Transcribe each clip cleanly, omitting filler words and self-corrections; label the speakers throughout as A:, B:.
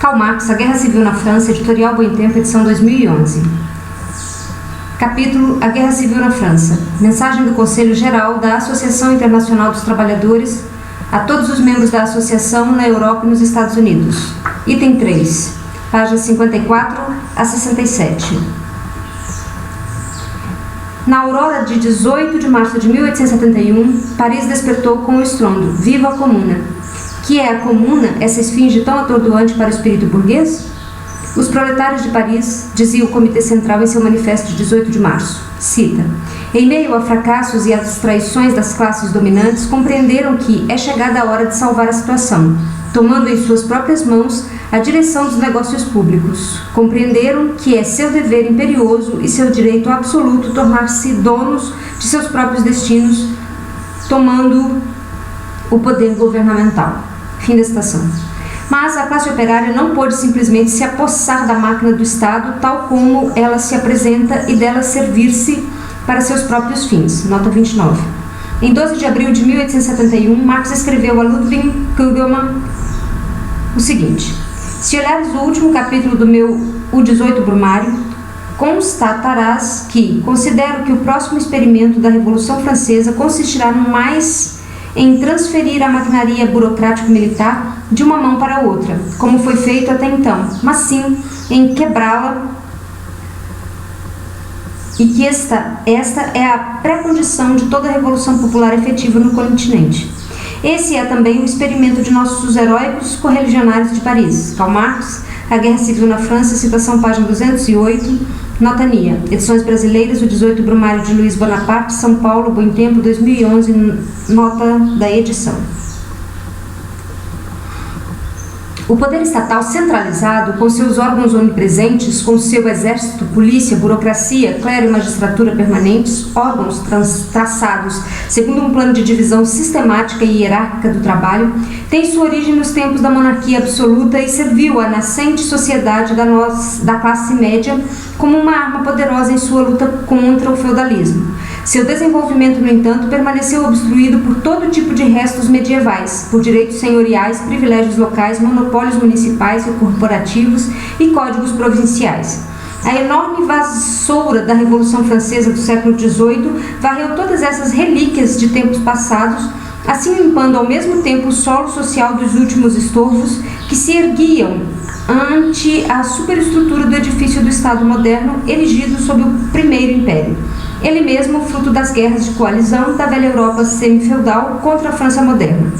A: Karl Marx, A Guerra Civil na França, editorial Bom Tempo, edição 2011. Capítulo A Guerra Civil na França. Mensagem do Conselho Geral da Associação Internacional dos Trabalhadores a todos os membros da associação na Europa e nos Estados Unidos. Item 3, páginas 54 a 67. Na aurora de 18 de março de 1871, Paris despertou com o estrondo: Viva a Comuna! Que é a Comuna, essa esfinge tão atordoante para o espírito burguês? Os proletários de Paris, dizia o Comitê Central em seu manifesto de 18 de março, cita: em meio a fracassos e às traições das classes dominantes, compreenderam que é chegada a hora de salvar a situação, tomando em suas próprias mãos a direção dos negócios públicos. Compreenderam que é seu dever imperioso e seu direito absoluto tornar-se donos de seus próprios destinos, tomando o poder governamental. Fim da citação. Mas a classe operária não pôde simplesmente se apossar da máquina do Estado tal como ela se apresenta e dela servir-se para seus próprios fins. Nota 29. Em 12 de abril de 1871, Marx escreveu a Ludwig Kugelmann o seguinte: se olhares o último capítulo do meu O 18 Brumário, constatarás que considero que o próximo experimento da Revolução Francesa consistirá no mais em transferir a maquinaria burocrático-militar de uma mão para outra, como foi feito até então, mas sim em quebrá-la, e que esta é a pré-condição de toda a revolução popular efetiva no continente. Esse é também o experimento de nossos heróicos correligionários de Paris. Karl Marx, A Guerra Civil na França, citação página 208, nota NIA, edições brasileiras, o 18 Brumário de Luiz Bonaparte, São Paulo, Bom Tempo, 2011, nota da edição. O poder estatal centralizado, com seus órgãos onipresentes, com seu exército, polícia, burocracia, clero e magistratura permanentes, órgãos traçados segundo um plano de divisão sistemática e hierárquica do trabalho, tem sua origem nos tempos da monarquia absoluta e serviu à nascente sociedade da classe média como uma arma poderosa em sua luta contra o feudalismo. Seu desenvolvimento, no entanto, permaneceu obstruído por todo tipo de restos medievais, por direitos senhoriais, privilégios locais, monopólios municipais e corporativos e códigos provinciais. A enorme vassoura da Revolução Francesa do século XVIII varreu todas essas relíquias de tempos passados, assim limpando ao mesmo tempo o solo social dos últimos estorvos que se erguiam ante a superestrutura do edifício do Estado moderno erigido sob o Primeiro Império. Ele mesmo, fruto das guerras de coalizão da velha Europa semi-feudal contra a França moderna.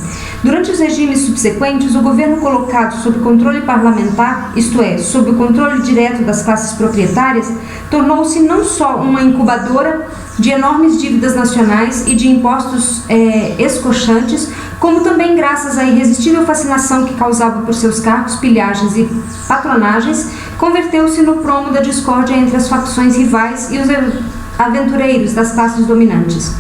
A: Durante os regimes subsequentes, o governo colocado sob controle parlamentar, isto é, sob o controle direto das classes proprietárias, tornou-se não só uma incubadora de enormes dívidas nacionais e de impostos escochantes, como também, graças à irresistível fascinação que causava por seus cargos, pilhagens e patronagens, converteu-se no prumo da discórdia entre as facções rivais e os aventureiros das classes dominantes.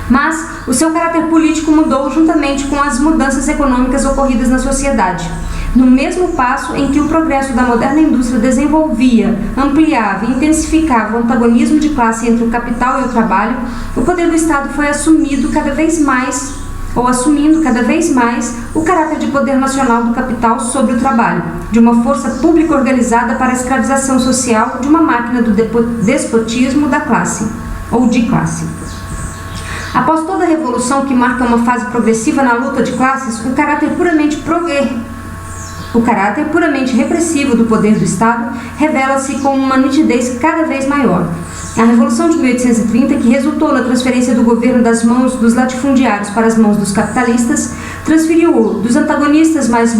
A: Mas o seu caráter político mudou juntamente com as mudanças econômicas ocorridas na sociedade. No mesmo passo em que o progresso da moderna indústria desenvolvia, ampliava e intensificava o antagonismo de classe entre o capital e o trabalho, o poder do Estado foi assumindo cada vez mais o caráter de poder nacional do capital sobre o trabalho, de uma força pública organizada para a escravização social de uma máquina do despotismo da classe, ou de classe. Após toda a revolução que marca uma fase progressiva na luta de classes, o caráter puramente repressivo do poder do Estado revela-se com uma nitidez cada vez maior. A Revolução de 1830, que resultou na transferência do governo das mãos dos latifundiários para as mãos dos capitalistas, transferiu-o dos antagonistas mais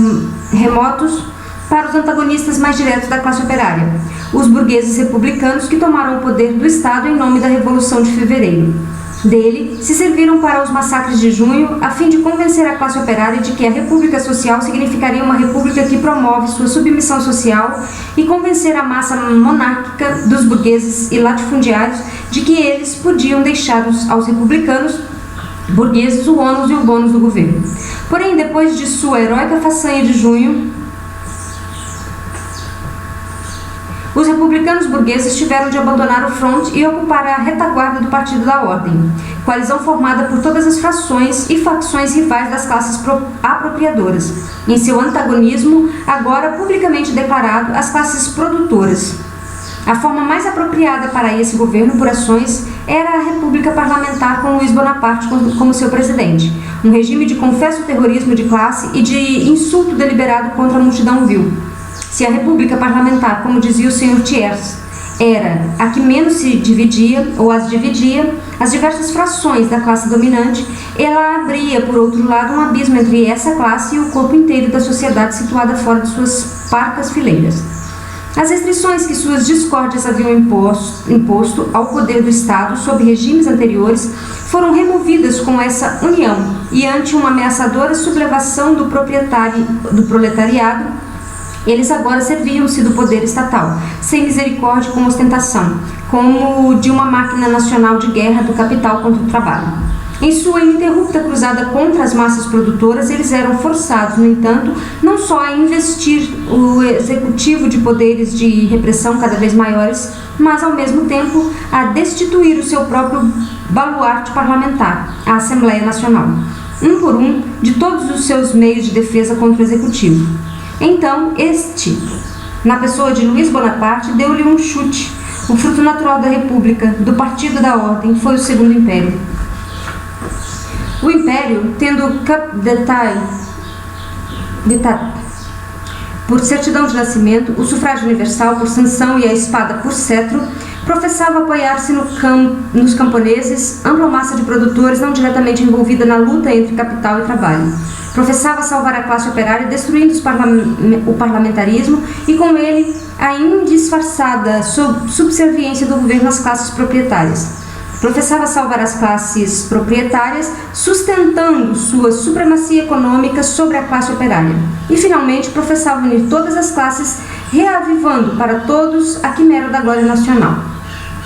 A: remotos para os antagonistas mais diretos da classe operária, os burgueses republicanos que tomaram o poder do Estado em nome da Revolução de Fevereiro. Dele se serviram para os massacres de junho, a fim de convencer a classe operária de que a república social significaria uma república que promove sua submissão social e convencer a massa monárquica dos burgueses e latifundiários de que eles podiam deixar aos republicanos burgueses o ônus e o bônus do governo. Porém, depois de sua heróica façanha de junho, os republicanos burgueses tiveram de abandonar o fronte e ocupar a retaguarda do Partido da Ordem, coalizão formada por todas as frações e facções rivais das classes apropriadoras, em seu antagonismo, agora publicamente declarado, às classes produtoras. A forma mais apropriada para esse governo por ações era a república parlamentar com Luiz Bonaparte como seu presidente, um regime de confesso terrorismo de classe e de insulto deliberado contra a multidão vil. Se a república parlamentar, como dizia o Sr. Thiers, era a que menos se dividia ou as dividia, as diversas frações da classe dominante, ela abria, por outro lado, um abismo entre essa classe e o corpo inteiro da sociedade situada fora de suas parcas fileiras. As restrições que suas discórdias haviam imposto ao poder do Estado sob regimes anteriores foram removidas com essa união e ante uma ameaçadora sublevação do proletariado, eles agora serviam-se do poder estatal, sem misericórdia e com ostentação, como de uma máquina nacional de guerra do capital contra o trabalho. Em sua ininterrupta cruzada contra as massas produtoras, eles eram forçados, no entanto, não só a investir o executivo de poderes de repressão cada vez maiores, mas, ao mesmo tempo, a destituir o seu próprio baluarte parlamentar, a Assembleia Nacional, um por um, de todos os seus meios de defesa contra o executivo. Então, este, na pessoa de Luiz Bonaparte, deu-lhe um chute. O fruto natural da República, do Partido da Ordem, foi o Segundo Império. O Império, tendo cap d'État por certidão de nascimento, o sufrágio universal por sanção e a espada por cetro, professava apoiar-se nos camponeses, ampla massa de produtores não diretamente envolvida na luta entre capital e trabalho. Professava salvar a classe operária destruindo o parlamentarismo e, com ele, a indisfarçada subserviência do governo às classes proprietárias. Professava salvar as classes proprietárias, sustentando sua supremacia econômica sobre a classe operária. E, finalmente, professava unir todas as classes, reavivando para todos a quimera da glória nacional.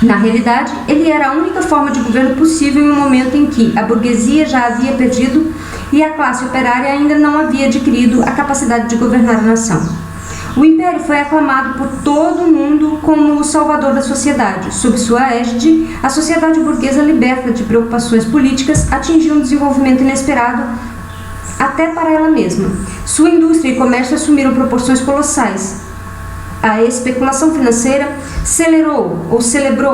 A: Na realidade, ele era a única forma de governo possível em um momento em que a burguesia já havia perdido e a classe operária ainda não havia adquirido a capacidade de governar a nação. O Império foi aclamado por todo o mundo como o salvador da sociedade. Sob sua égide, a sociedade burguesa, liberta de preocupações políticas, atingiu um desenvolvimento inesperado até para ela mesma. Sua indústria e comércio assumiram proporções colossais. A especulação financeira celebrou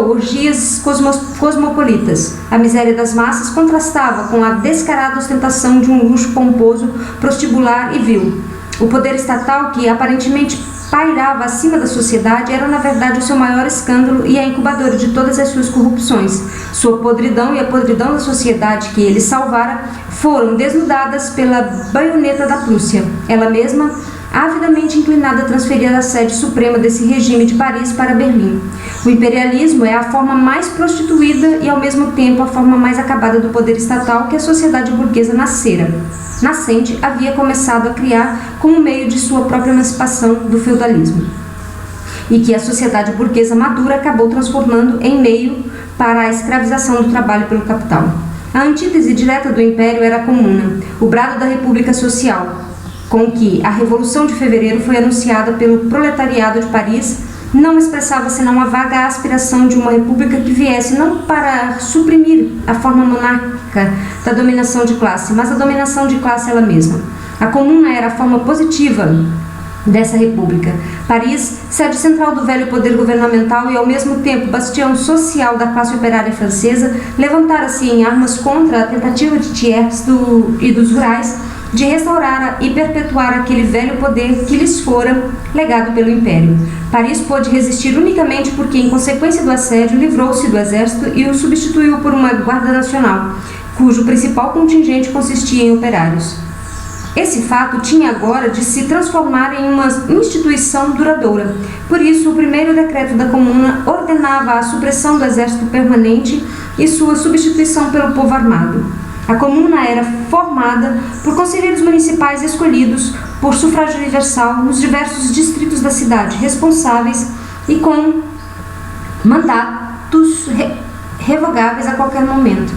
A: orgias cosmopolitas. A miséria das massas contrastava com a descarada ostentação de um luxo pomposo, prostibular e vil. O poder estatal, que aparentemente pairava acima da sociedade, era na verdade o seu maior escândalo e a incubadora de todas as suas corrupções. Sua podridão e a podridão da sociedade que ele salvara foram desnudadas pela baioneta da Prússia, ela mesma avidamente inclinada a transferir a sede suprema desse regime de Paris para Berlim. O imperialismo é a forma mais prostituída e, ao mesmo tempo, a forma mais acabada do poder estatal que a sociedade burguesa nascente havia começado a criar como meio de sua própria emancipação do feudalismo, e que a sociedade burguesa madura acabou transformando em meio para a escravização do trabalho pelo capital. A antítese direta do Império era a Comuna, o brado da República Social, com que a Revolução de Fevereiro foi anunciada pelo proletariado de Paris, não expressava senão a vaga aspiração de uma república que viesse não para suprimir a forma monárquica da dominação de classe, mas a dominação de classe ela mesma. A Comuna era a forma positiva dessa república. Paris, sede central do velho poder governamental e ao mesmo tempo bastião social da classe operária francesa, levantara-se em armas contra a tentativa de Thiers e dos rurais de restaurar e perpetuar aquele velho poder que lhes fora legado pelo Império. Paris pôde resistir unicamente porque, em consequência do assédio, livrou-se do exército e o substituiu por uma guarda nacional, cujo principal contingente consistia em operários. Esse fato tinha agora de se transformar em uma instituição duradoura. Por isso, o primeiro decreto da Comuna ordenava a supressão do exército permanente e sua substituição pelo povo armado. A Comuna era formada por conselheiros municipais escolhidos por sufrágio universal nos diversos distritos da cidade, responsáveis e com mandatos revogáveis a qualquer momento.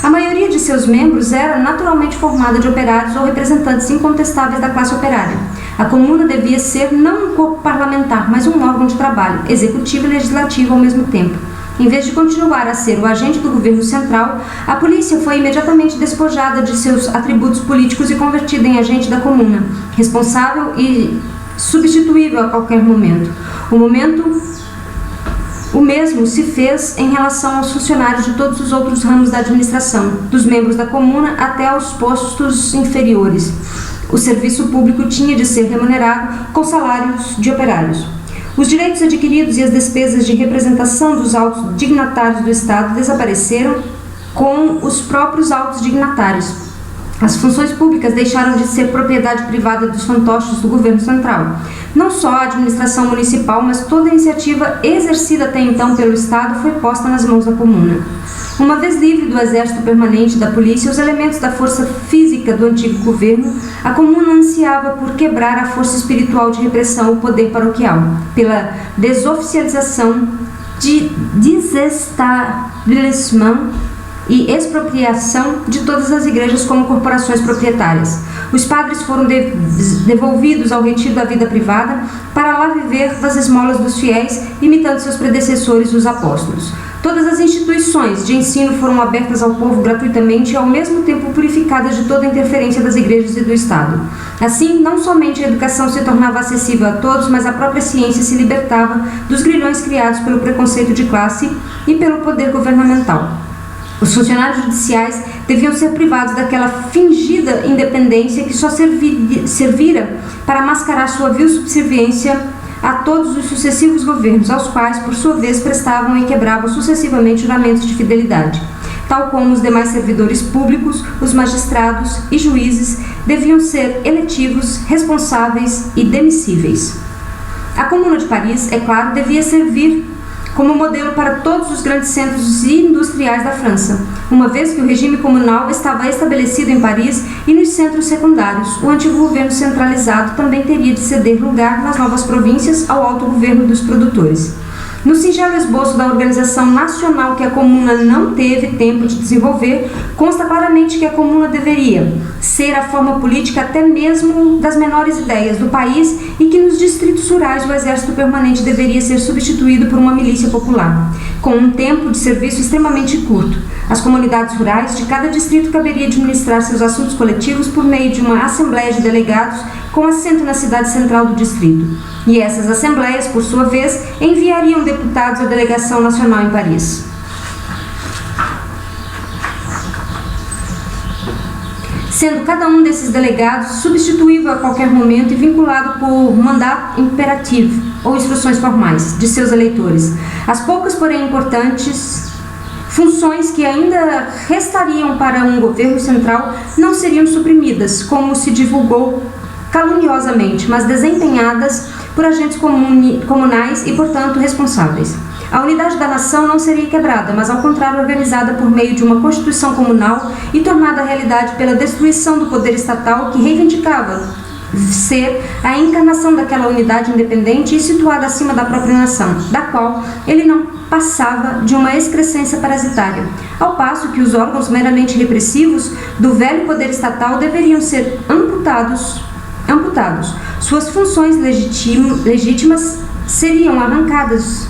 A: A maioria de seus membros era naturalmente formada de operários ou representantes incontestáveis da classe operária. A comuna devia ser não um corpo parlamentar, mas um órgão de trabalho, executivo e legislativo ao mesmo tempo. Em vez de continuar a ser o agente do governo central, a polícia foi imediatamente despojada de seus atributos políticos e convertida em agente da comuna, responsável e substituível a qualquer momento. O mesmo se fez em relação aos funcionários de todos os outros ramos da administração, dos membros da comuna até aos postos inferiores. O serviço público tinha de ser remunerado com salários de operários. Os direitos adquiridos e as despesas de representação dos altos dignatários do Estado desapareceram com os próprios altos dignatários. As funções públicas deixaram de ser propriedade privada dos fantoches do governo central. Não só a administração municipal, mas toda a iniciativa exercida até então pelo Estado foi posta nas mãos da comuna. Uma vez livre do exército permanente da polícia e os elementos da força física do antigo governo, a comuna ansiava por quebrar a força espiritual de repressão ao poder paroquial, pela desoficialização, desestabelecimento e expropriação de todas as igrejas como corporações proprietárias. Os padres foram devolvidos ao retiro da vida privada para lá viver das esmolas dos fiéis, imitando seus predecessores, os apóstolos. Todas as instituições de ensino foram abertas ao povo gratuitamente e ao mesmo tempo purificadas de toda interferência das igrejas e do Estado. Assim, não somente a educação se tornava acessível a todos, mas a própria ciência se libertava dos grilhões criados pelo preconceito de classe e pelo poder governamental. Os funcionários judiciais deviam ser privados daquela fingida independência que só servira para mascarar sua vil subserviência a todos os sucessivos governos, aos quais, por sua vez, prestavam e quebravam sucessivamente juramentos de fidelidade. Tal como os demais servidores públicos, os magistrados e juízes deviam ser eletivos, responsáveis e demissíveis. A Comuna de Paris, é claro, devia servir como modelo para todos os grandes centros industriais da França, uma vez que o regime comunal estava estabelecido em Paris e nos centros secundários. O antigo governo centralizado também teria de ceder lugar nas novas províncias ao alto governo dos produtores. No singelo esboço da organização nacional que a comuna não teve tempo de desenvolver, consta claramente que a comuna deveria ser a forma política até mesmo das menores ideias do país e que nos distritos rurais o exército permanente deveria ser substituído por uma milícia popular, com um tempo de serviço extremamente curto. As comunidades rurais de cada distrito caberia administrar seus assuntos coletivos por meio de uma assembleia de delegados com assento na cidade central do distrito. E essas assembleias, por sua vez, enviariam deputados à delegação nacional em Paris. Sendo cada um desses delegados substituível a qualquer momento e vinculado por mandato imperativo ou instruções formais de seus eleitores. As poucas, porém importantes, funções que ainda restariam para um governo central não seriam suprimidas, como se divulgou caluniosamente, mas desempenhadas por agentes comunais e, portanto, responsáveis. A unidade da nação não seria quebrada, mas, ao contrário, organizada por meio de uma constituição comunal e tornada realidade pela destruição do poder estatal que reivindicava ser a encarnação daquela unidade independente e situada acima da própria nação, da qual ele não passava de uma excrescência parasitária, ao passo que os órgãos meramente repressivos do velho poder estatal deveriam ser amputados. Suas funções legítimas seriam arrancadas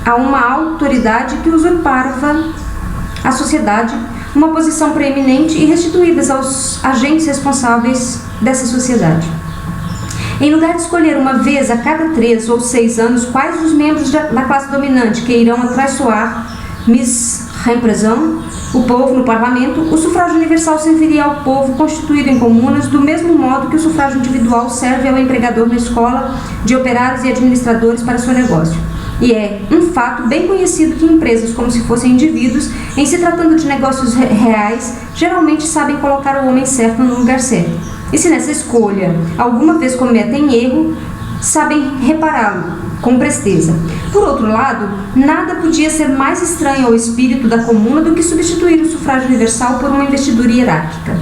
A: a uma autoridade que usurpava à sociedade uma posição preeminente e restituídas aos agentes responsáveis dessa sociedade. Em lugar de escolher uma vez a cada 3 ou 6 anos quais os membros da classe dominante que irão atraiçoar o povo no parlamento, o sufrágio universal serviria ao povo constituído em comunas do mesmo modo que o sufrágio individual serve ao empregador na escola de operários e administradores para seu negócio. E é um fato bem conhecido que empresas, como se fossem indivíduos, em se tratando de negócios reais, geralmente sabem colocar o homem certo no lugar certo. E se nessa escolha alguma vez cometem erro, sabem repará-lo com presteza. Por outro lado, nada podia ser mais estranho ao espírito da comuna do que substituir o sufrágio universal por uma investidura hierárquica.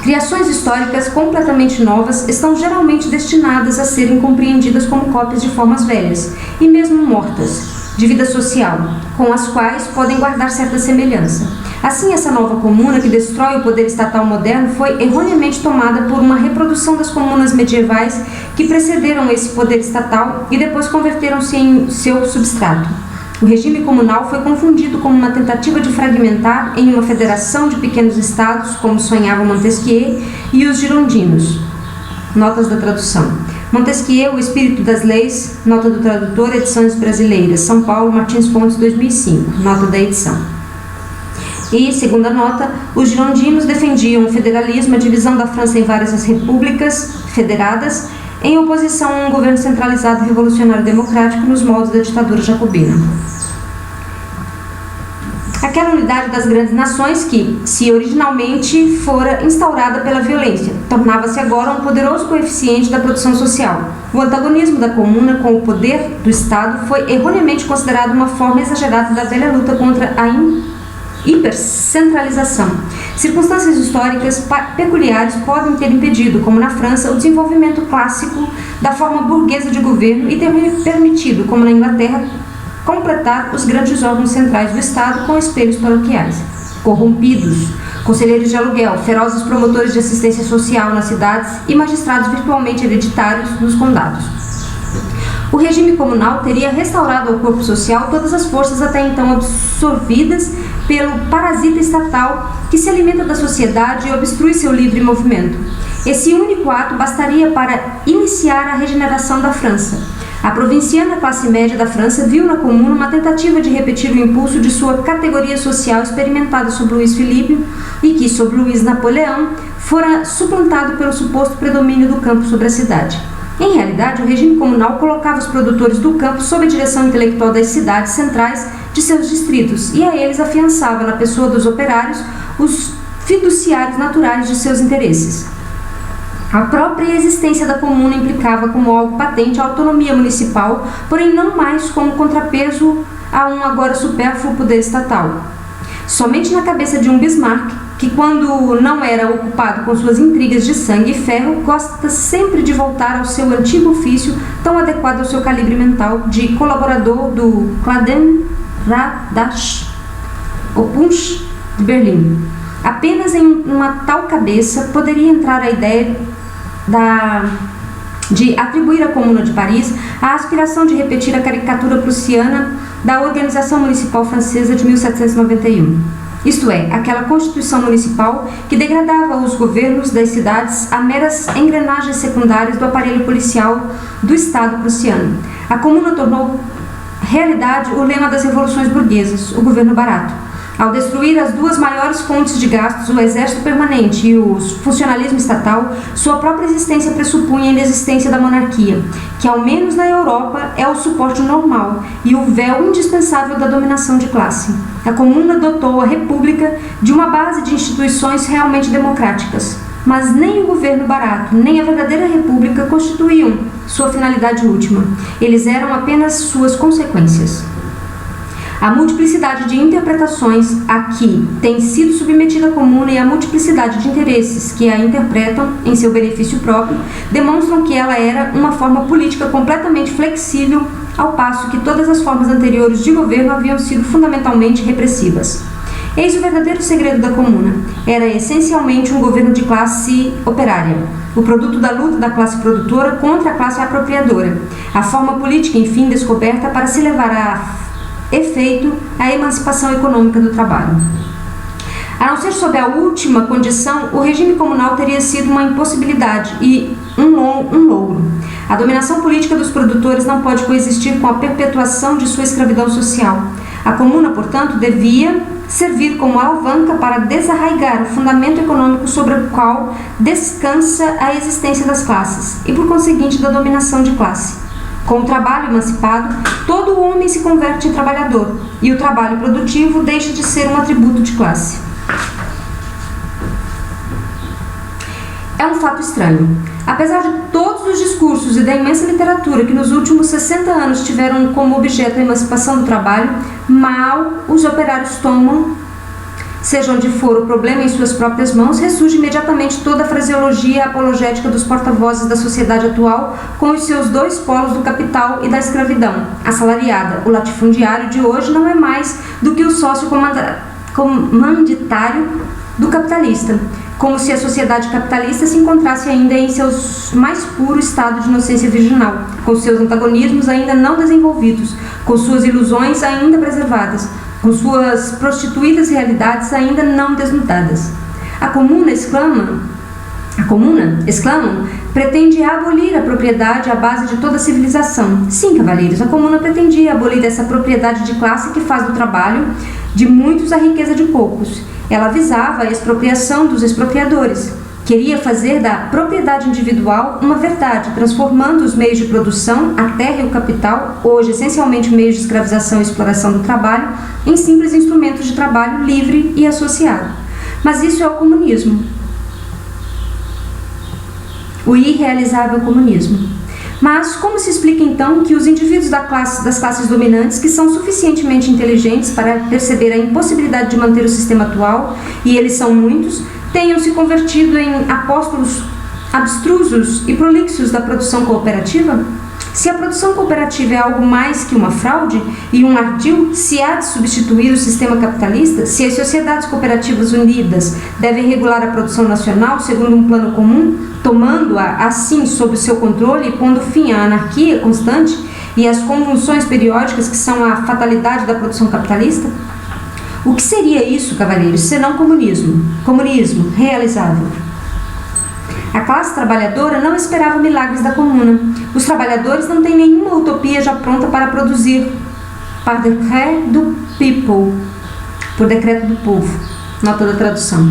A: Criações históricas completamente novas estão geralmente destinadas a serem compreendidas como cópias de formas velhas, e mesmo mortas, de vida social, com as quais podem guardar certa semelhança. Assim, essa nova comuna, que destrói o poder estatal moderno, foi erroneamente tomada por uma reprodução das comunas medievais que precederam esse poder estatal e depois converteram-se em seu substrato. O regime comunal foi confundido como uma tentativa de fragmentar em uma federação de pequenos estados, como sonhava Montesquieu e os girondinos. Notas da tradução. Montesquieu, O Espírito das Leis, nota do tradutor, Edições Brasileiras, São Paulo, Martins Fontes, 2005, nota da edição. E, segunda nota, os girondinos defendiam o federalismo, a divisão da França em várias repúblicas federadas, em oposição a um governo centralizado revolucionário democrático nos moldes da ditadura jacobina. Aquela unidade das grandes nações que, se originalmente fora instaurada pela violência, tornava-se agora um poderoso coeficiente da produção social. O antagonismo da comuna com o poder do Estado foi erroneamente considerado uma forma exagerada da velha luta contra a hipercentralização. Circunstâncias históricas peculiares podem ter impedido, como na França, o desenvolvimento clássico da forma burguesa de governo e ter permitido, como na Inglaterra, completar os grandes órgãos centrais do Estado com espelhos paroquiais. Corrompidos, conselheiros de aluguel, ferozes promotores de assistência social nas cidades e magistrados virtualmente hereditários nos condados. O regime comunal teria restaurado ao corpo social todas as forças até então absorvidas pelo parasita estatal que se alimenta da sociedade e obstrui seu livre movimento. Esse único ato bastaria para iniciar a regeneração da França. A provinciana classe média da França viu na comuna uma tentativa de repetir o impulso de sua categoria social experimentada sob Luís Filipe e que, sob Luís Napoleão, fora suplantado pelo suposto predomínio do campo sobre a cidade. Em realidade, o regime comunal colocava os produtores do campo sob a direção intelectual das cidades centrais de seus distritos e a eles afiançava, na pessoa dos operários, os fiduciários naturais de seus interesses. A própria existência da comuna implicava como algo patente a autonomia municipal, porém não mais como contrapeso a um agora supérfluo poder estatal. Somente na cabeça de um Bismarck, que quando não era ocupado com suas intrigas de sangue e ferro, gosta sempre de voltar ao seu antigo ofício, tão adequado ao seu calibre mental, de colaborador do Klagenradach Opus de Berlim. Apenas em uma tal cabeça poderia entrar a ideia de atribuir à Comuna de Paris a aspiração de repetir a caricatura prussiana da Organização Municipal Francesa de 1791. Isto é, aquela Constituição Municipal que degradava os governos das cidades a meras engrenagens secundárias do aparelho policial do Estado prussiano. A Comuna tornou realidade o lema das revoluções burguesas, o governo barato. Ao destruir as duas maiores fontes de gastos, o exército permanente e o funcionalismo estatal, sua própria existência pressupunha a inexistência da monarquia, que ao menos na Europa é o suporte normal e o véu indispensável da dominação de classe. A Comuna dotou a República de uma base de instituições realmente democráticas, mas nem o governo barato, nem a verdadeira República constituíam sua finalidade última. Eles eram apenas suas consequências. A multiplicidade de interpretações a que tem sido submetida a Comuna e a multiplicidade de interesses que a interpretam em seu benefício próprio demonstram que ela era uma forma política completamente flexível, ao passo que todas as formas anteriores de governo haviam sido fundamentalmente repressivas. Eis o verdadeiro segredo da Comuna. Era essencialmente um governo de classe operária, o produto da luta da classe produtora contra a classe apropriadora, a forma política, enfim, descoberta para se levar a efeito a emancipação econômica do trabalho. A não ser sob a última condição, o regime comunal teria sido uma impossibilidade e um louro. A dominação política dos produtores não pode coexistir com a perpetuação de sua escravidão social. A Comuna, portanto, devia servir como alavanca para desarraigar o fundamento econômico sobre o qual descansa a existência das classes e, por conseguinte, da dominação de classe. Com o trabalho emancipado, todo homem se converte em trabalhador e o trabalho produtivo deixa de ser um atributo de classe. É um fato estranho. Apesar de todos os discursos e da imensa literatura que nos últimos 60 anos tiveram como objeto a emancipação do trabalho, mal os operários tomam, seja onde for o problema em suas próprias mãos, ressurge imediatamente toda a fraseologia apologética dos porta-vozes da sociedade atual com os seus dois polos do capital e da escravidão. Assalariada, o latifundiário de hoje não é mais do que o sócio comanditário do capitalista, como se a sociedade capitalista se encontrasse ainda em seu mais puro estado de inocência virginal, com seus antagonismos ainda não desenvolvidos, com suas ilusões ainda preservadas, com suas prostituídas realidades ainda não desnudadas. A comuna, exclamam, pretende abolir a propriedade à base de toda a civilização. Sim, cavalheiros, a comuna pretendia abolir essa propriedade de classe que faz do trabalho de muitos a riqueza de poucos. Ela visava a expropriação dos expropriadores. Queria fazer da propriedade individual uma verdade, transformando os meios de produção, a terra e o capital, hoje essencialmente meios de escravização e exploração do trabalho, em simples instrumentos de trabalho livre e associado. Mas isso é o comunismo. O irrealizável comunismo. Mas como se explica então que os indivíduos das classes dominantes, que são suficientemente inteligentes para perceber a impossibilidade de manter o sistema atual, e eles são muitos, tenham se convertido em apóstolos abstrusos e prolixos da produção cooperativa? Se a produção cooperativa é algo mais que uma fraude e um ardil, se há de substituir o sistema capitalista, se as sociedades cooperativas unidas devem regular a produção nacional segundo um plano comum, tomando-a assim sob seu controle e pondo fim à anarquia constante e às convulsões periódicas que são a fatalidade da produção capitalista? O que seria isso, cavalheiros, senão comunismo? Comunismo realizável. A classe trabalhadora não esperava milagres da comuna. Os trabalhadores não têm nenhuma utopia já pronta para produzir. Par décret du people, por decreto do povo. Nota da tradução.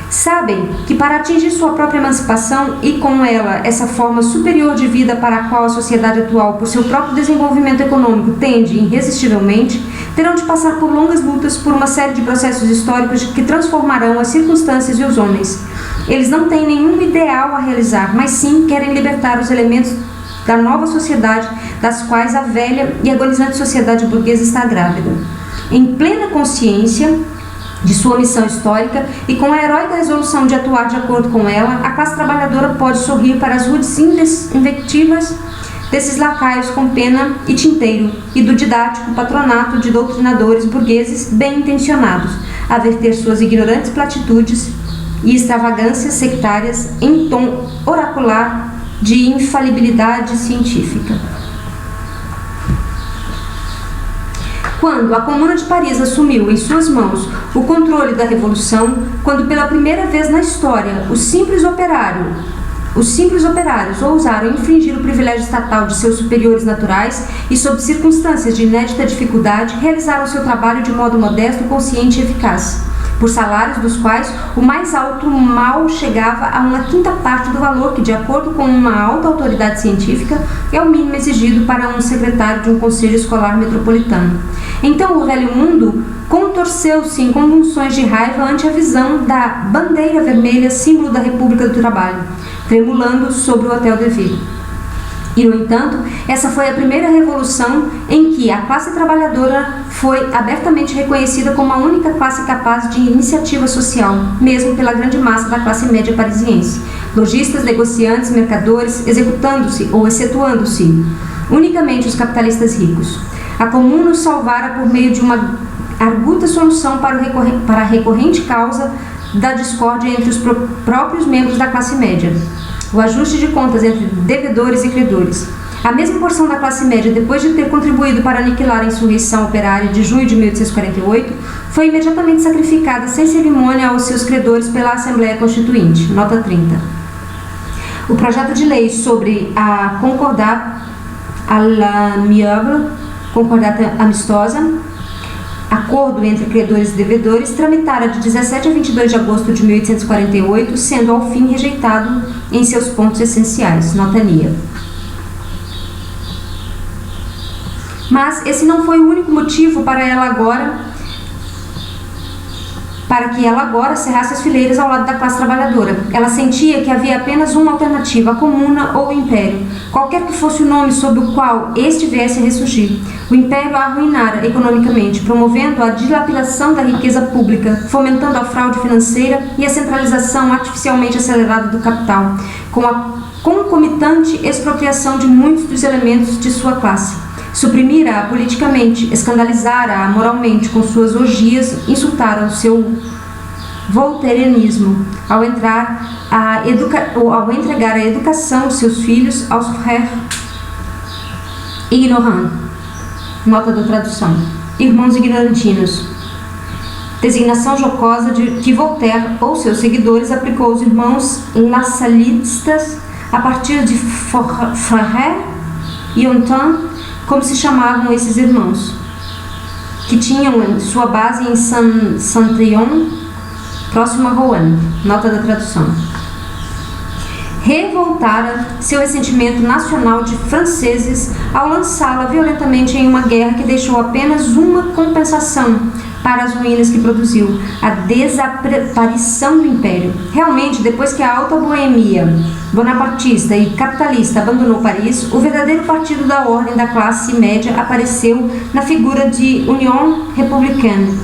A: Sabem que para atingir sua própria emancipação e com ela essa forma superior de vida para a qual a sociedade atual, por seu próprio desenvolvimento econômico, tende irresistivelmente, terão de passar por longas lutas, por uma série de processos históricos que transformarão as circunstâncias e os homens. Eles não têm nenhum ideal a realizar, mas sim querem libertar os elementos da nova sociedade, das quais a velha e agonizante sociedade burguesa está grávida. Em plena consciência de sua missão histórica e com a heróica resolução de atuar de acordo com ela, a classe trabalhadora pode sorrir para as rudes invectivas desses lacaios com pena e tinteiro e do didático patronato de doutrinadores burgueses bem intencionados, a verter suas ignorantes platitudes e extravagâncias sectárias em tom oracular de infalibilidade científica. Quando a Comuna de Paris assumiu em suas mãos o controle da Revolução, quando pela primeira vez na história os simples operários ousaram infringir o privilégio estatal de seus superiores naturais e, sob circunstâncias de inédita dificuldade, realizaram seu trabalho de modo modesto, consciente e eficaz, por salários dos quais o mais alto mal chegava a 1/5 parte do valor que, de acordo com uma alta autoridade científica, é o mínimo exigido para um secretário de um conselho escolar metropolitano. Então o velho mundo contorceu-se em convulsões de raiva ante a visão da bandeira vermelha, símbolo da República do Trabalho, tremulando sobre o Hotel de Ville. E, no entanto, essa foi a primeira revolução em que a classe trabalhadora foi abertamente reconhecida como a única classe capaz de iniciativa social, mesmo pela grande massa da classe média parisiense. Lojistas, negociantes, mercadores, executando-se ou excetuando-se unicamente os capitalistas ricos. A Comuna os salvara por meio de uma arguta solução para a recorrente causa da discórdia entre os próprios membros da classe média. O ajuste de contas entre devedores e credores. A mesma porção da classe média, depois de ter contribuído para aniquilar a insurreição operária de junho de 1848, foi imediatamente sacrificada sem cerimônia aos seus credores pela Assembleia Constituinte. Nota 30. O projeto de lei sobre a concordat à l'amiable, concordata amistosa, acordo entre credores e devedores, tramitara de 17 a 22 de agosto de 1848, sendo ao fim rejeitado em seus pontos essenciais. Nota NIA. Mas esse não foi o único motivo para que ela agora cerrasse as fileiras ao lado da classe trabalhadora. Ela sentia que havia apenas uma alternativa, a Comuna ou o Império, qualquer que fosse o nome sob o qual este viesse a ressurgir. O Império a arruinara economicamente, promovendo a dilapidação da riqueza pública, fomentando a fraude financeira e a centralização artificialmente acelerada do capital, com a concomitante expropriação de muitos dos elementos de sua classe. Suprimira-a politicamente, escandalizara-a moralmente com suas orgias, insultara o seu voltairianismo ao entregar a educação de seus filhos aos frères ignorants. Nota da tradução. Irmãos ignorantinos. Designação jocosa que Voltaire ou seus seguidores aplicou aos irmãos lassallistas a partir de frères ignorants, como se chamavam esses irmãos, que tinham sua base em Saint-Trion, próximo a Rouen. Nota da tradução. Revoltara seu ressentimento nacional de franceses ao lançá-la violentamente em uma guerra que deixou apenas uma compensação para as ruínas que produziu: a desaparição do Império. Realmente, depois que a alta boemia bonapartista e capitalista abandonou Paris, o verdadeiro partido da ordem da classe média apareceu na figura de Union Républicaine.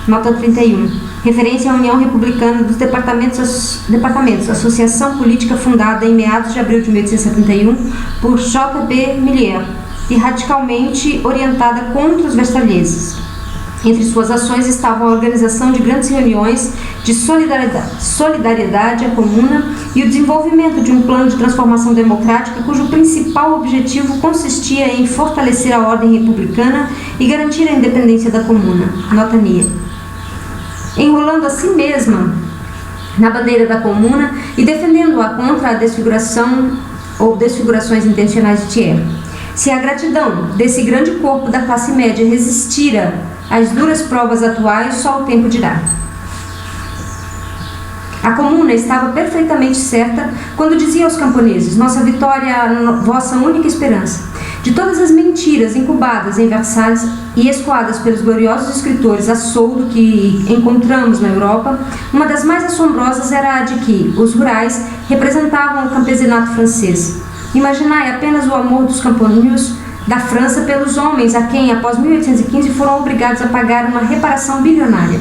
A: Nota 31. Referência à União Republicana dos Departamentos, associação política fundada em meados de abril de 1871 por J.B. Millier e radicalmente orientada contra os versalheses. Entre suas ações estavam a organização de grandes reuniões de solidariedade à comuna e o desenvolvimento de um plano de transformação democrática cujo principal objetivo consistia em fortalecer a ordem republicana e garantir a independência da comuna. Nota NIA. Enrolando a si mesma na bandeira da comuna e defendendo-a contra a desfiguração ou desfigurações intencionais de Thiers. Se a gratidão desse grande corpo da classe média resistira às duras provas atuais, só o tempo dirá. A comuna estava perfeitamente certa quando dizia aos camponeses: nossa vitória é a vossa única esperança. De todas as mentiras incubadas em Versalhes e escoadas pelos gloriosos escritores a soldo que encontramos na Europa, uma das mais assombrosas era a de que os rurais representavam o campesinato francês. Imaginai apenas o amor dos camponeses da França pelos homens a quem, após 1815, foram obrigados a pagar uma reparação bilionária.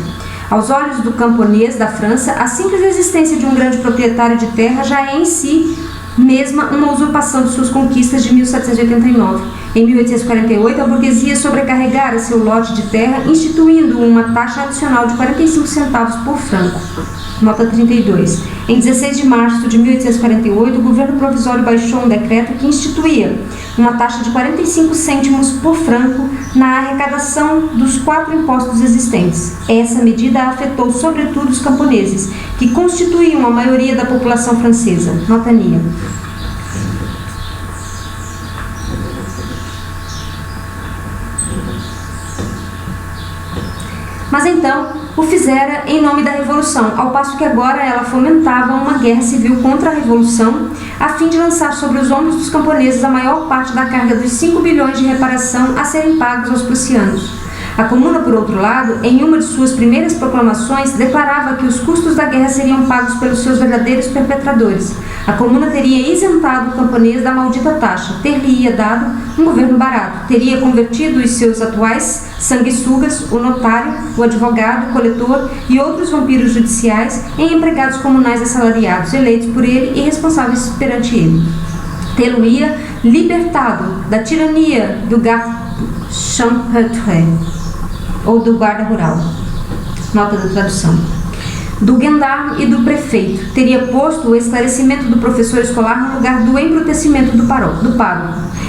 A: Aos olhos do camponês da França, a simples existência de um grande proprietário de terra já é em si mesma uma usurpação de suas conquistas de 1789. Em 1848, a burguesia sobrecarregara seu lote de terra, instituindo uma taxa adicional de 45 centavos por franco. Nota 32. Em 16 de março de 1848, o governo provisório baixou um decreto que instituía uma taxa de 45 cêntimos por franco na arrecadação dos 4 impostos existentes. Essa medida afetou sobretudo os camponeses, que constituíam a maioria da população francesa. Nota NIA. Mas então o fizera em nome da Revolução, ao passo que agora ela fomentava uma guerra civil contra a Revolução, a fim de lançar sobre os ombros dos camponeses a maior parte da carga dos 5 bilhões de reparação a serem pagos aos prussianos. A Comuna, por outro lado, em uma de suas primeiras proclamações, declarava que os custos da guerra seriam pagos pelos seus verdadeiros perpetradores. A Comuna teria isentado o camponês da maldita taxa, ter-lhe-ia dado um governo barato, teria convertido os seus atuais sanguessugas, o notário, o advogado, o coletor e outros vampiros judiciais em empregados comunais assalariados, eleitos por ele e responsáveis perante ele. Tê-lo-ia libertado da tirania do garde champêtre ou do guarda rural. Nota da tradução. Do gendarme e do prefeito. Teria posto o esclarecimento do professor escolar no lugar do embrutecimento do pároco.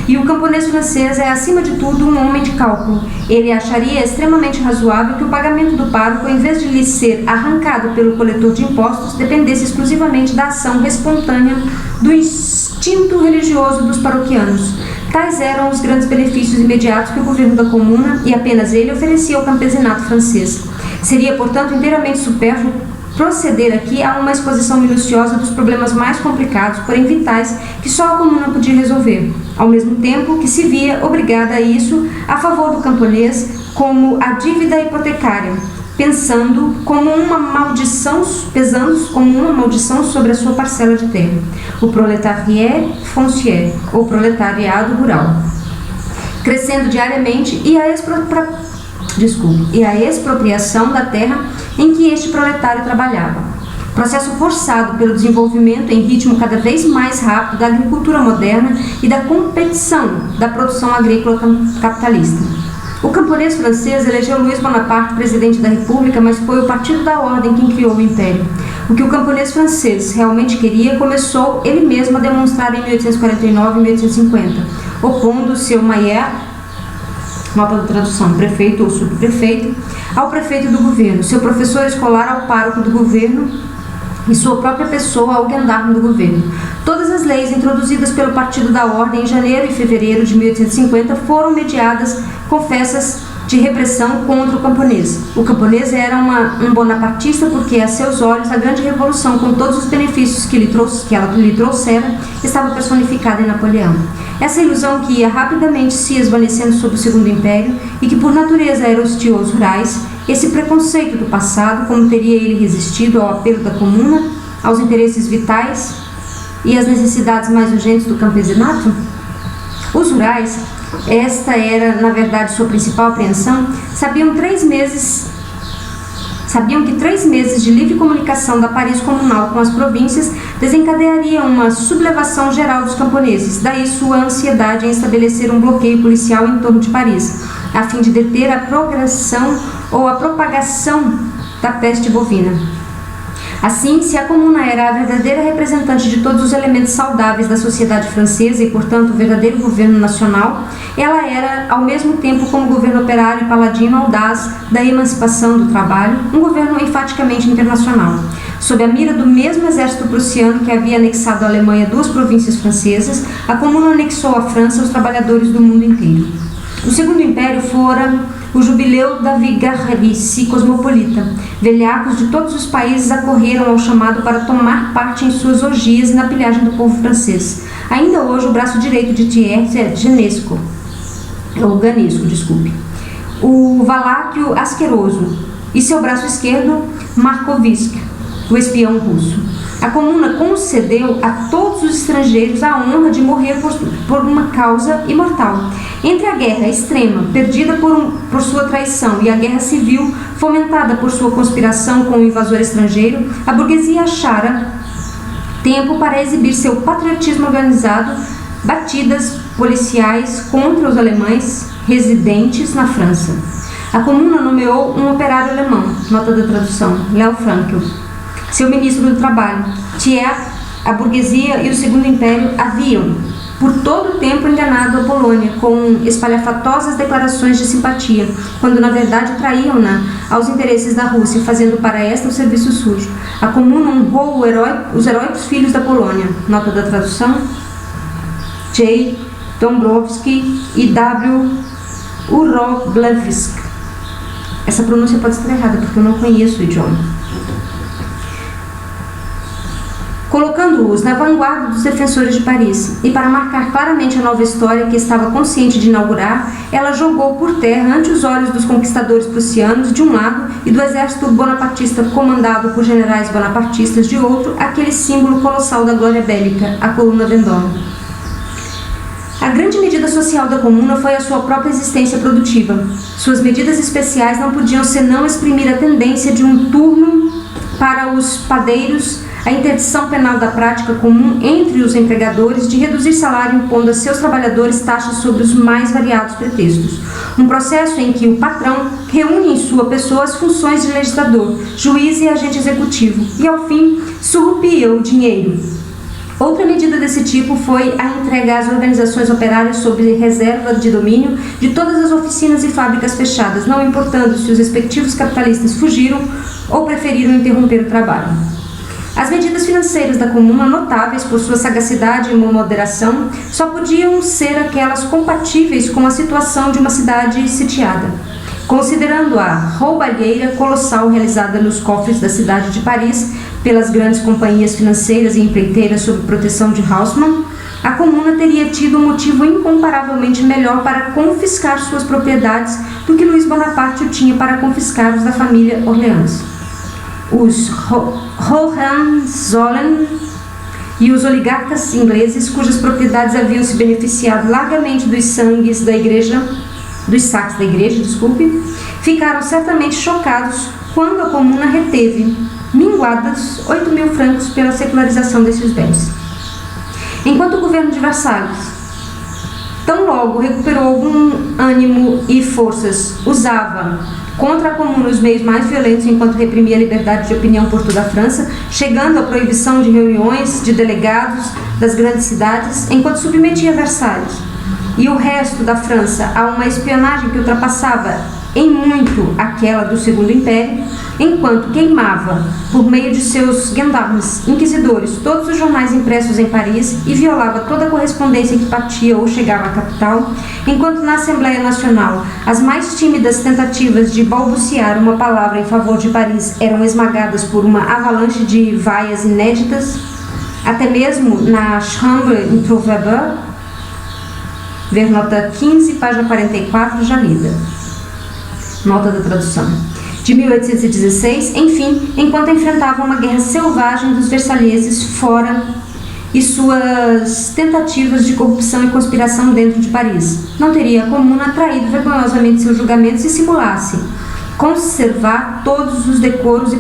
A: E o camponês francês é, acima de tudo, um homem de cálculo. Ele acharia extremamente razoável que o pagamento do pároco, em vez de lhe ser arrancado pelo coletor de impostos, dependesse exclusivamente da ação espontânea do instinto religioso dos paroquianos. Tais eram os grandes benefícios imediatos que o governo da Comuna, e apenas ele, oferecia ao campesinato francês. Seria, portanto, inteiramente supérfluo proceder aqui a uma exposição minuciosa dos problemas mais complicados, porém vitais, que só a Comuna podia resolver, ao mesmo tempo que se via obrigada a isso a favor do camponês como a dívida hipotecária, pesando como uma maldição sobre a sua parcela de terra, o proletariat foncier, ou proletariado rural, crescendo diariamente e a expropriação da terra em que este proletário trabalhava. Processo forçado pelo desenvolvimento em ritmo cada vez mais rápido da agricultura moderna e da competição da produção agrícola capitalista. O camponês francês elegeu Luís Bonaparte presidente da República, mas foi o Partido da Ordem quem criou o Império. O que o camponês francês realmente queria começou ele mesmo a demonstrar em 1849 e 1850, opondo-se ao Mayer, nota da tradução, prefeito ou subprefeito, ao prefeito do governo, seu professor escolar ao pároco do governo e sua própria pessoa ao gendarme do governo. Todas as leis introduzidas pelo Partido da Ordem em janeiro e fevereiro de 1850 foram mediadas com festas de repressão contra o camponês. O camponês era um bonapartista porque, a seus olhos, a grande revolução, com todos os benefícios que ela lhe trouxera, estava personificada em Napoleão. Essa ilusão que ia rapidamente se esvanecendo sob o Segundo Império e que por natureza era hostil aos rurais, esse preconceito do passado, como teria ele resistido ao apelo da comuna, aos interesses vitais e às necessidades mais urgentes do campesinato? Os rurais, esta era, na verdade, sua principal apreensão, sabiam que 3 meses de livre comunicação da Paris comunal com as províncias desencadearia uma sublevação geral dos camponeses, daí sua ansiedade em estabelecer um bloqueio policial em torno de Paris, a fim de deter a progressão ou a propagação da peste bovina. Assim, se a comuna era a verdadeira representante de todos os elementos saudáveis da sociedade francesa e, portanto, o verdadeiro governo nacional, ela era, ao mesmo tempo, como governo operário e paladino audaz da emancipação do trabalho, um governo enfaticamente internacional. Sob a mira do mesmo exército prussiano que havia anexado à Alemanha 2 províncias francesas, a comuna anexou à França os trabalhadores do mundo inteiro. O Segundo Império fora o jubileu da vigarice cosmopolita. Velhacos de todos os países acorreram ao chamado para tomar parte em suas orgias e na pilhagem do povo francês. Ainda hoje, o braço direito de Thiers é Ganisco, o Valáquio Asqueroso, e seu braço esquerdo, Markovisk, o espião russo. A comuna concedeu a todos os estrangeiros a honra de morrer por uma causa imortal. Entre a guerra extrema, perdida por sua traição, e a guerra civil, fomentada por sua conspiração com o invasor estrangeiro, a burguesia achara tempo para exibir seu patriotismo organizado, batidas policiais contra os alemães residentes na França. A comuna nomeou um operário alemão, nota da tradução, Leo Frankel, seu ministro do Trabalho. Thiers, a burguesia e o Segundo Império haviam, por todo o tempo, enganado a Polônia com espalhafatosas declarações de simpatia, quando na verdade traíam-na aos interesses da Rússia, fazendo para esta o serviço sujo. A comuna honrou os heróicos filhos da Polônia, nota da tradução, J. Dombrowski e W. Uroglewski. Essa pronúncia pode estar errada, porque eu não conheço o idioma. Colocando-os na vanguarda dos defensores de Paris, e para marcar claramente a nova história que estava consciente de inaugurar, ela jogou por terra ante os olhos dos conquistadores prussianos de um lado e do exército bonapartista comandado por generais bonapartistas de outro, aquele símbolo colossal da glória bélica, a coluna Vendôme. A grande medida social da comuna foi a sua própria existência produtiva. Suas medidas especiais não podiam senão exprimir a tendência de um turno para os padeiros, a interdição penal da prática comum entre os empregadores de reduzir salário impondo a seus trabalhadores taxas sobre os mais variados pretextos. Um processo em que o patrão reúne em sua pessoa as funções de legislador, juiz e agente executivo e, ao fim, surrupia o dinheiro. Outra medida desse tipo foi a entrega às organizações operárias sob reserva de domínio de todas as oficinas e fábricas fechadas, não importando se os respectivos capitalistas fugiram ou preferiram interromper o trabalho. As medidas financeiras da comuna, notáveis por sua sagacidade e moderação, só podiam ser aquelas compatíveis com a situação de uma cidade sitiada. Considerando a roubalheira colossal realizada nos cofres da cidade de Paris pelas grandes companhias financeiras e empreiteiras sob proteção de Haussmann, a comuna teria tido um motivo incomparavelmente melhor para confiscar suas propriedades do que Luís Bonaparte o tinha para confiscar os da família Orleans. Os Hohenzollern e os oligarcas ingleses, cujas propriedades haviam se beneficiado largamente dos saques da igreja, ficaram certamente chocados quando a comuna reteve minguadas 8.000 francos pela secularização desses bens. Enquanto o governo de Versalhes, tão logo recuperou algum ânimo e forças, usava contra a Comuna os meios mais violentos enquanto reprimia a liberdade de opinião por toda a França, chegando à proibição de reuniões de delegados das grandes cidades, enquanto submetia Versalhes e o resto da França a uma espionagem que ultrapassava em muito aquela do Segundo Império, enquanto queimava, por meio de seus gendarmes inquisidores, todos os jornais impressos em Paris e violava toda a correspondência que partia ou chegava à capital, enquanto na Assembleia Nacional as mais tímidas tentativas de balbuciar uma palavra em favor de Paris eram esmagadas por uma avalanche de vaias inéditas, até mesmo na Chambre Introuvable, ver nota 15, página 44, já lida. Nota da tradução. De 1816, enfim, enquanto enfrentava uma guerra selvagem dos versalheses fora e suas tentativas de corrupção e conspiração dentro de Paris, não teria a Comuna traído vergonhosamente seus julgamentos e simulasse conservar todos os decoros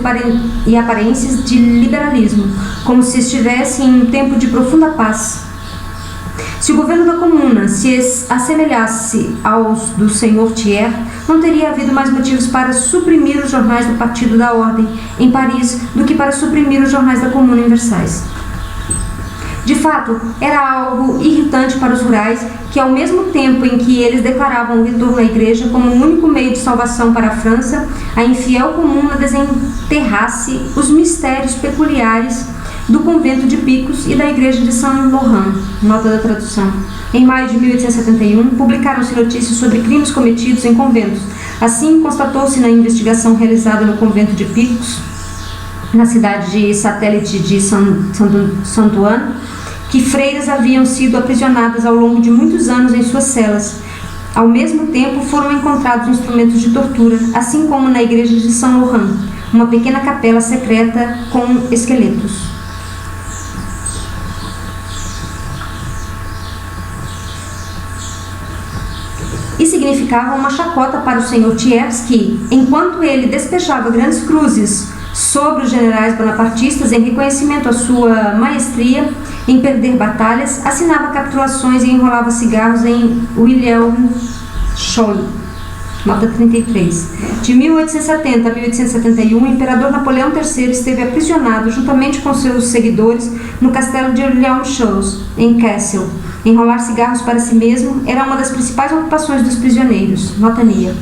A: e aparências de liberalismo, como se estivesse em um tempo de profunda paz. Se o governo da Comuna se assemelhasse aos do senhor Thiers, não teria havido mais motivos para suprimir os jornais do Partido da Ordem em Paris do que para suprimir os jornais da Comuna em Versailles. De fato, era algo irritante para os rurais que, ao mesmo tempo em que eles declaravam o retorno à igreja como o único meio de salvação para a França, a infiel Comuna desenterrasse os mistérios peculiares do convento de Picos e da igreja de Saint-Laurent. Nota da tradução. Em maio de 1871, publicaram-se notícias sobre crimes cometidos em conventos. Assim, constatou-se na investigação realizada no convento de Picos, na cidade de satélite de Saint-Ouen, que freiras haviam sido aprisionadas ao longo de muitos anos em suas celas. Ao mesmo tempo, foram encontrados instrumentos de tortura, assim como na igreja de Saint-Laurent, uma pequena capela secreta com esqueletos. E significava uma chacota para o senhor Thiers que, enquanto ele despejava grandes cruzes sobre os generais bonapartistas em reconhecimento à sua maestria em perder batalhas, assinava capitulações e enrolava cigarros em Wilhelmshohe. Nota 33. De 1870 a 1871, o imperador Napoleão III esteve aprisionado juntamente com seus seguidores no castelo de Wilhelmshohe, em Kassel. Enrolar cigarros para si mesmo era uma das principais ocupações dos prisioneiros. Nota NIA.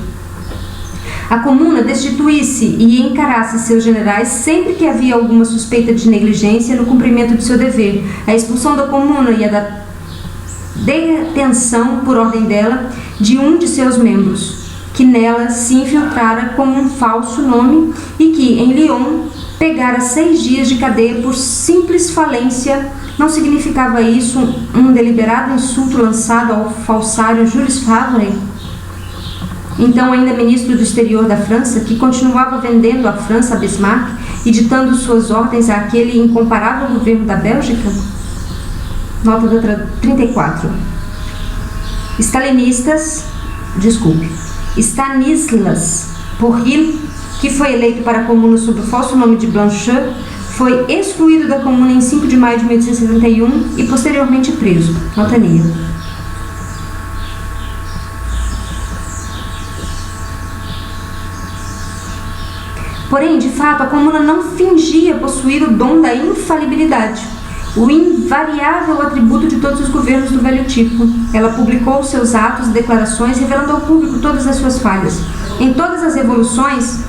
A: A Comuna destituísse e encarasse seus generais sempre que havia alguma suspeita de negligência no cumprimento de seu dever. A expulsão da Comuna e a da detenção, por ordem dela, de um de seus membros, que nela se infiltrara com um falso nome e que, em Lyon, pegara 6 dias de cadeia por simples falência. Não significava isso um deliberado insulto lançado ao falsário Jules Favre, então ainda ministro do exterior da França, que continuava vendendo a França a Bismarck e ditando suas ordens àquele incomparável governo da Bélgica? Nota da 34. Stanislas Pourril, que foi eleito para a Comuna sob o falso nome de Blanchot, foi excluído da Comuna em 5 de maio de 1871 e posteriormente preso. Nota NIA. Porém, de fato, a Comuna não fingia possuir o dom da infalibilidade, o invariável atributo de todos os governos do velho tipo. Ela publicou seus atos e declarações, revelando ao público todas as suas falhas. Em todas as revoluções,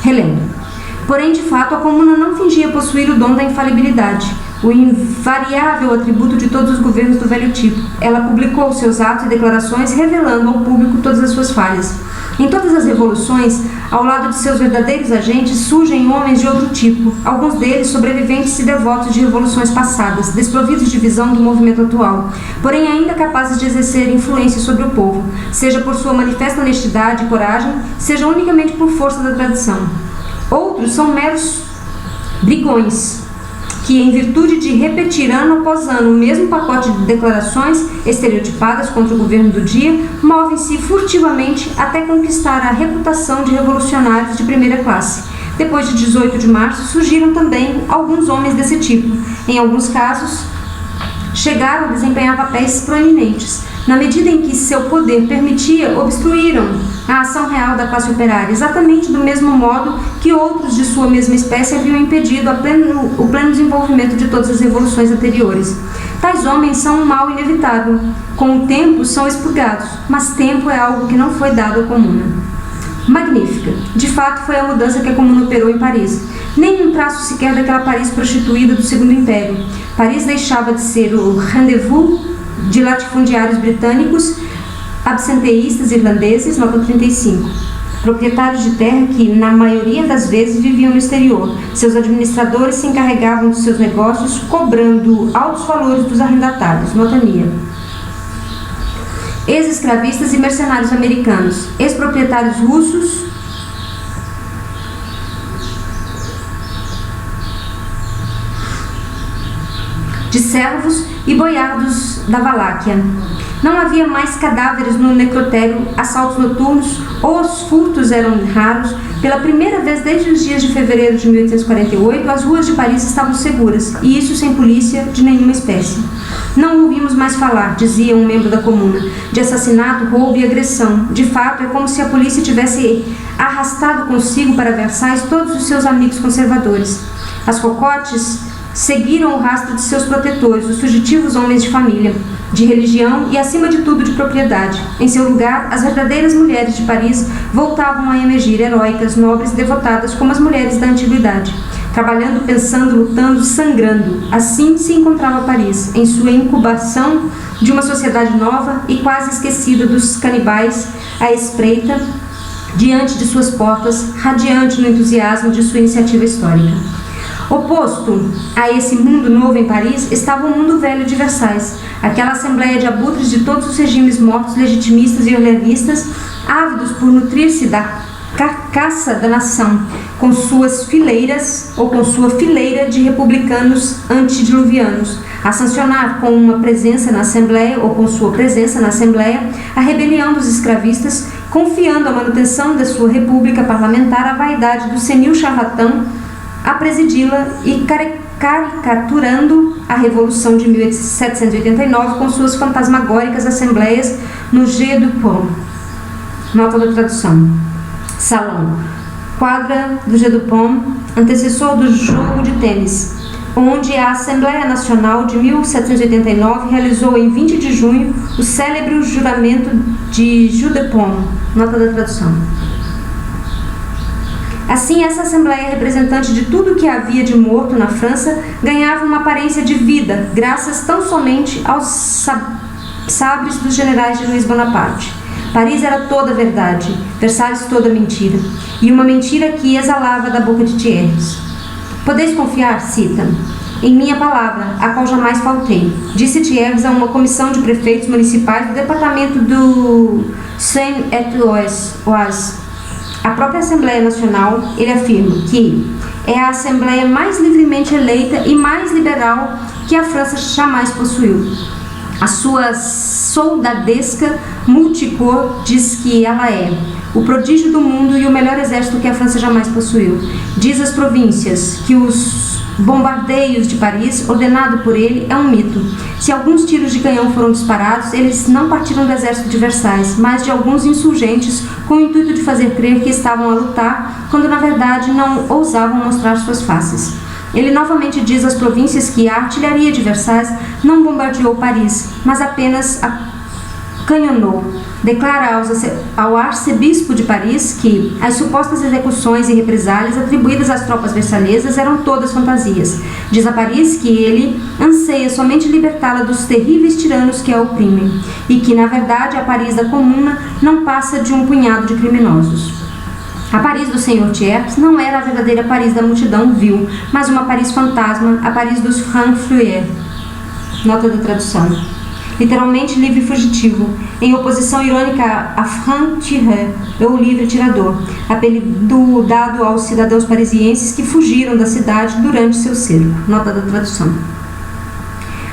A: relendo. Porém, de fato, a Comuna não fingia possuir o dom da infalibilidade, o invariável atributo de todos os governos do velho tipo. Ela publicou seus atos e declarações, revelando ao público todas as suas falhas. Em todas as revoluções, ao lado de seus verdadeiros agentes, surgem homens de outro tipo, alguns deles sobreviventes e devotos de revoluções passadas, desprovidos de visão do movimento atual, porém ainda capazes de exercer influência sobre o povo, seja por sua manifesta honestidade e coragem, seja unicamente por força da tradição. Outros são meros brigões, que, em virtude de repetir ano após ano o mesmo pacote de declarações estereotipadas contra o governo do dia, movem-se furtivamente até conquistar a reputação de revolucionários de primeira classe, Depois de 18 de março, surgiram também alguns homens desse tipo. Em alguns casos, chegaram a desempenhar papéis proeminentes. Na medida em que seu poder permitia, obstruíram a ação real da classe operária, exatamente do mesmo modo que outros de sua mesma espécie haviam impedido o pleno desenvolvimento de todas as revoluções anteriores. Tais homens são um mal inevitável. Com o tempo, são expurgados, mas tempo é algo que não foi dado à Comuna. Magnífica. De fato, foi a mudança que a Comuna operou em Paris. Nem um traço sequer daquela Paris prostituída do Segundo Império. Paris deixava de ser o rendezvous de latifundiários britânicos, absenteístas irlandeses, nota 35. Proprietários de terra que, na maioria das vezes, viviam no exterior. Seus administradores se encarregavam dos seus negócios, cobrando altos valores dos arrendatários, nota NIA. Ex-escravistas e mercenários americanos, ex-proprietários russos, de servos e boiardos da Valáquia. Não havia mais cadáveres no necrotério, assaltos noturnos ou os furtos eram raros. Pela primeira vez desde os dias de fevereiro de 1848, as ruas de Paris estavam seguras, e isso sem polícia de nenhuma espécie. Não ouvimos mais falar, dizia um membro da Comuna, de assassinato, roubo e agressão. De fato, é como se a polícia tivesse arrastado consigo para Versailles todos os seus amigos conservadores. As cocotes seguiram o rastro de seus protetores, os fugitivos homens de família, de religião e, acima de tudo, de propriedade. Em seu lugar, as verdadeiras mulheres de Paris voltavam a emergir, heróicas, nobres e devotadas como as mulheres da antiguidade, trabalhando, pensando, lutando, sangrando. Assim se encontrava Paris, em sua incubação de uma sociedade nova e quase esquecida dos canibais à espreita, diante de suas portas, radiante no entusiasmo de sua iniciativa histórica. Oposto a esse mundo novo em Paris estava o mundo velho de Versailles, aquela assembleia de abutres de todos os regimes mortos, legitimistas e orleanistas, ávidos por nutrir-se da carcaça da nação, com suas fileiras ou com sua fileira de republicanos antediluvianos, a sancionar com uma presença na Assembleia ou com sua presença na Assembleia a rebelião dos escravistas, confiando a manutenção da sua república parlamentar à vaidade do senil charlatão a presidi-la e caricaturando a Revolução de 1789 com suas fantasmagóricas assembleias no Jeu de Paume. Nota da tradução. Salão. Quadra do Jeu de Paume, antecessor do jogo de tênis, onde a Assembleia Nacional de 1789 realizou em 20 de junho o célebre juramento de Jeu de Paume. Nota da tradução. Assim, essa Assembleia, representante de tudo que havia de morto na França, ganhava uma aparência de vida, graças tão somente aos sabres dos generais de Luís Bonaparte. Paris era toda verdade, Versalhes toda mentira, e uma mentira que exalava da boca de Thiers. Podeis confiar, cita, em minha palavra, a qual jamais faltei, disse Thiers a uma comissão de prefeitos municipais do departamento do Seine-et-Oise. A própria Assembleia Nacional, ele afirma que é a Assembleia mais livremente eleita e mais liberal que a França jamais possuiu. A sua soldadesca multicor diz que ela é o prodígio do mundo e o melhor exército que a França jamais possuiu. Diz às províncias que os bombardeios de Paris, ordenado por ele, é um mito. Se alguns tiros de canhão foram disparados, eles não partiram do exército de Versailles, mas de alguns insurgentes com o intuito de fazer crer que estavam a lutar, quando na verdade não ousavam mostrar suas faces. Ele novamente diz às províncias que a artilharia de Versailles não bombardeou Paris, mas apenas canhonou. Declara ao arcebispo de Paris que as supostas execuções e represálias atribuídas às tropas versalhesas eram todas fantasias. Diz a Paris que ele anseia somente libertá-la dos terríveis tiranos que a oprimem, e que, na verdade, a Paris da Comuna não passa de um punhado de criminosos. A Paris do Sr. Thiers não era a verdadeira Paris da multidão vil, mas uma Paris fantasma, a Paris dos francfuriers. Nota da tradução. Literalmente livre fugitivo, em oposição irônica a franc-tireur, ou livre tirador, apelido dado aos cidadãos parisienses que fugiram da cidade durante seu cerco. Nota da tradução.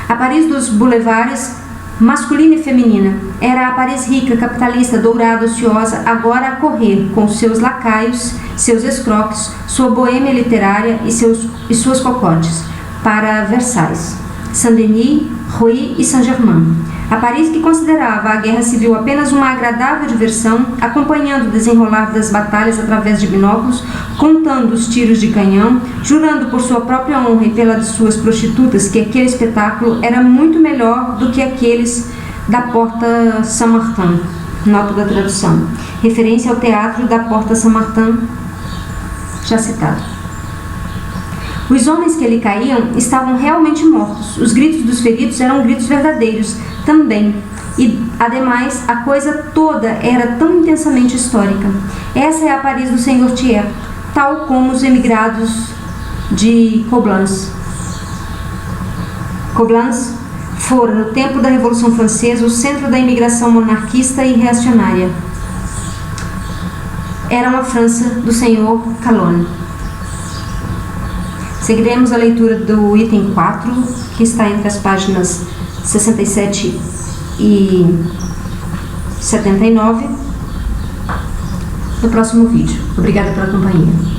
A: A Paris dos boulevards, masculina e feminina, era a Paris rica, capitalista, dourada, ociosa, agora a correr com seus lacaios, seus escroques, sua boêmia literária e suas cocotes, para Versailles, Saint-Denis, Rouy e Saint-Germain. A Paris que considerava a guerra civil apenas uma agradável diversão, acompanhando o desenrolar das batalhas através de binóculos, contando os tiros de canhão, jurando por sua própria honra e pela de suas prostitutas que aquele espetáculo era muito melhor do que aqueles da Porta Saint-Martin. Nota da tradução. Referência ao teatro da Porta Saint-Martin, já citado. Os homens que ali caíam estavam realmente mortos. Os gritos dos feridos eram gritos verdadeiros também. E, ademais, a coisa toda era tão intensamente histórica. Essa é a Paris do Sr. Thiers, tal como os emigrados de Coblence. Coblence fora, no tempo da Revolução Francesa, o centro da imigração monarquista e reacionária. Era uma França do Sr. Calonne. Seguiremos a leitura do item 4, que está entre as páginas 67 e 79, no próximo vídeo. Obrigada pela companhia.